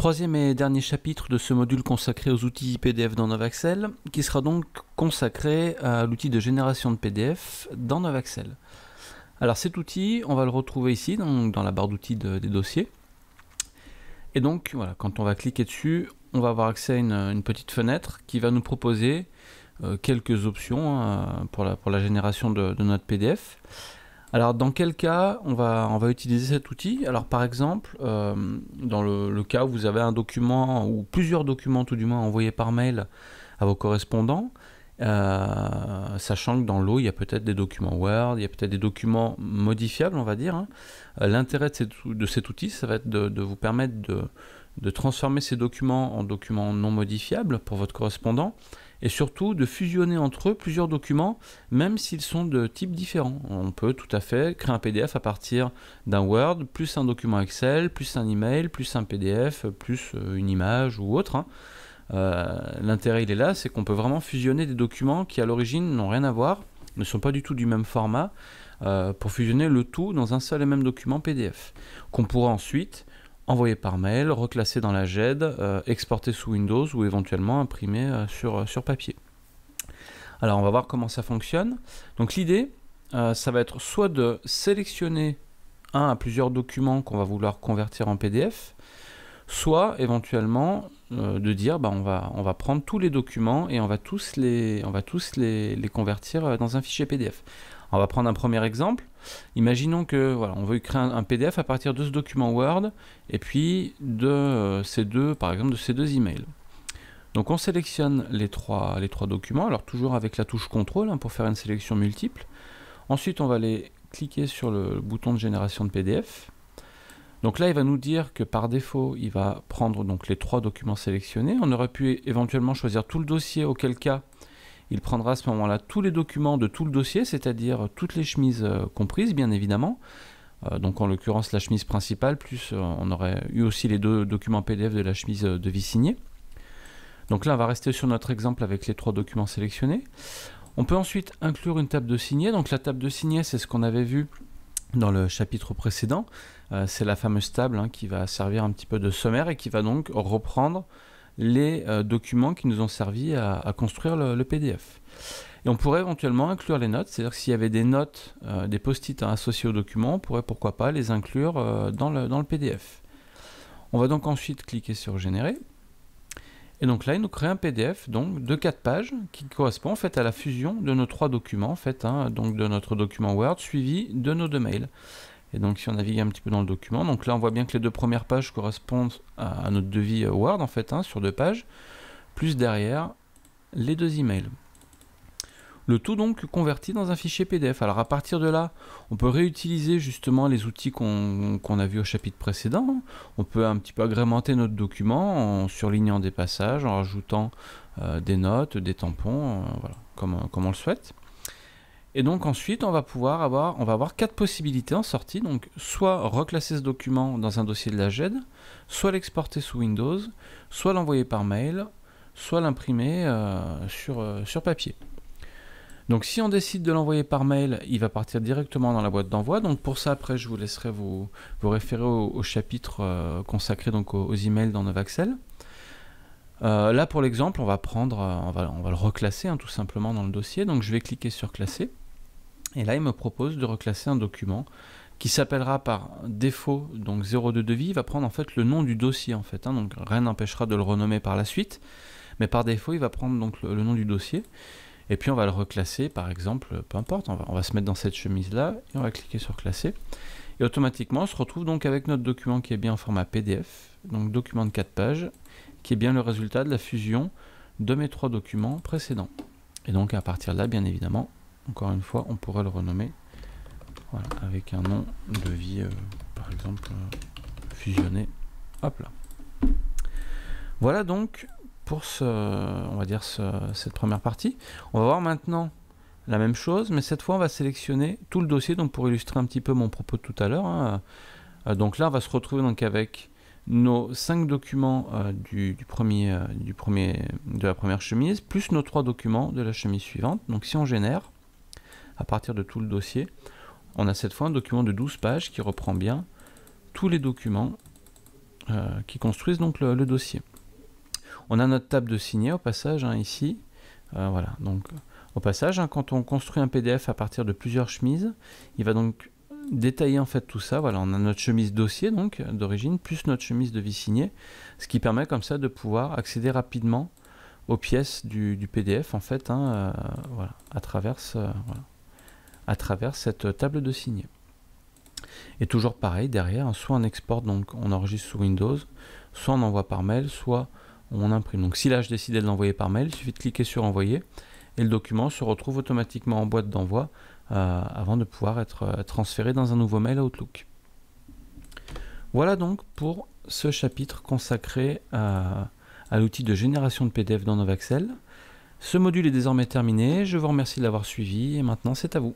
Troisième et dernier chapitre de ce module consacré aux outils PDF dans Novaxel, qui sera donc consacré à l'outil de génération de PDF dans Novaxel. Alors cet outil, on va le retrouver ici, dans la barre d'outils des dossiers. Et donc, voilà, quand on va cliquer dessus, on va avoir accès à une petite fenêtre qui va nous proposer quelques options pour la génération de notre PDF. Alors dans quel cas on va utiliser cet outil? Alors par exemple, dans le cas où vous avez un document ou plusieurs documents tout du moins envoyés par mail à vos correspondants, sachant que dans l'eau il y a peut-être des documents Word, il y a peut-être des documents modifiables on va dire. Hein. L'intérêt de cet outil, ça va être de vous permettre de transformer ces documents en documents non modifiables pour votre correspondant, et surtout de fusionner entre eux plusieurs documents, même s'ils sont de types différents. On peut tout à fait créer un PDF à partir d'un Word, plus un document Excel, plus un email, plus un PDF, plus une image ou autre. Hein. L'intérêt il est là, c'est qu'on peut vraiment fusionner des documents qui à l'origine n'ont rien à voir, ne sont pas du tout du même format, pour fusionner le tout dans un seul et même document PDF, qu'on pourra ensuite envoyer par mail, reclasser dans la GED, exporter sous Windows ou éventuellement imprimer sur papier. Alors on va voir comment ça fonctionne. Donc l'idée, ça va être soit de sélectionner un à plusieurs documents qu'on va vouloir convertir en PDF, soit éventuellement de dire on va prendre tous les documents et on va tous les convertir dans un fichier PDF. On va prendre un premier exemple. Imaginons que voilà, on veut créer un PDF à partir de ce document Word et puis de par exemple de ces deux emails. Donc on sélectionne les trois documents, alors toujours avec la touche CTRL pour faire une sélection multiple. Ensuite on va aller cliquer sur le bouton de génération de PDF. Donc là il va nous dire que par défaut il va prendre donc les trois documents sélectionnés. On aurait pu éventuellement choisir tout le dossier, auquel cas il prendra à ce moment-là tous les documents de tout le dossier, c'est-à-dire toutes les chemises comprises, bien évidemment. Donc en l'occurrence la chemise principale, plus on aurait eu aussi les deux documents PDF de la chemise de vie signée. Donc là on va rester sur notre exemple avec les trois documents sélectionnés. On peut ensuite inclure une table de signé. Donc la table de signé, c'est ce qu'on avait vu dans le chapitre précédent. C'est la fameuse table qui va servir un petit peu de sommaire et qui va donc reprendre les documents qui nous ont servi à construire le PDF. Et on pourrait éventuellement inclure les notes, c'est-à-dire que s'il y avait des notes, des post-it associés au document, on pourrait pourquoi pas les inclure dans le PDF. On va donc ensuite cliquer sur Générer. Et donc là, il nous crée un PDF donc, de 4 pages qui correspond en fait à la fusion de nos 3 documents, en fait, donc de notre document Word suivi de nos 2 mails. Et donc si on navigue un petit peu dans le document, donc là on voit bien que les 2 premières pages correspondent à notre devis Word en fait, sur 2 pages, plus derrière les 2 emails. Le tout donc converti dans un fichier PDF. Alors à partir de là, on peut réutiliser justement les outils qu'on a vus au chapitre précédent. On peut un petit peu agrémenter notre document en surlignant des passages, en rajoutant des notes, des tampons, voilà, comme on le souhaite. Et donc ensuite, on va avoir 4 possibilités en sortie. Donc soit reclasser ce document dans un dossier de la GED, soit l'exporter sous Windows, soit l'envoyer par mail, soit l'imprimer sur papier. Donc si on décide de l'envoyer par mail, il va partir directement dans la boîte d'envoi. Donc pour ça, après, je vous laisserai vous référer au chapitre consacré donc aux emails dans Novaxel. Là, pour l'exemple, on va le reclasser tout simplement dans le dossier. Donc je vais cliquer sur Classer. Et là, il me propose de reclasser un document qui s'appellera par défaut donc 02 devis. Il va prendre en fait le nom du dossier en fait. Donc rien n'empêchera de le renommer par la suite. Mais par défaut, il va prendre donc le nom du dossier. Et puis on va le reclasser, par exemple, peu importe, on va se mettre dans cette chemise-là, et on va cliquer sur Classer. Et automatiquement, on se retrouve donc avec notre document qui est bien en format PDF, donc document de 4 pages, qui est bien le résultat de la fusion de mes 3 documents précédents. Et donc à partir de là, bien évidemment, encore une fois, on pourrait le renommer voilà, avec un nom de vie, par exemple, fusionné. Hop là. Voilà donc pour cette première partie. On va voir maintenant la même chose, mais cette fois on va sélectionner tout le dossier, donc pour illustrer un petit peu mon propos de tout à l'heure. Donc là on va se retrouver donc avec nos 5 documents de la première chemise, plus nos 3 documents de la chemise suivante. Donc si on génère, à partir de tout le dossier, on a cette fois un document de 12 pages qui reprend bien tous les documents qui construisent donc le dossier. On a notre table de signer au passage ici. Voilà, donc au passage, quand on construit un PDF à partir de plusieurs chemises, il va donc détailler en fait tout ça. Voilà, on a notre chemise dossier donc d'origine, plus notre chemise de vie signée, ce qui permet comme ça de pouvoir accéder rapidement aux pièces du PDF en fait, voilà, à travers cette table de signer. Et toujours pareil, derrière, soit on exporte, donc on enregistre sous Windows, soit on envoie par mail, soit on imprime. Donc si là je décidais de l'envoyer par mail, il suffit de cliquer sur envoyer et le document se retrouve automatiquement en boîte d'envoi avant de pouvoir être transféré dans un nouveau mail Outlook. Voilà donc pour ce chapitre consacré à l'outil de génération de PDF dans Novaxel. Ce module est désormais terminé, je vous remercie de l'avoir suivi et maintenant c'est à vous.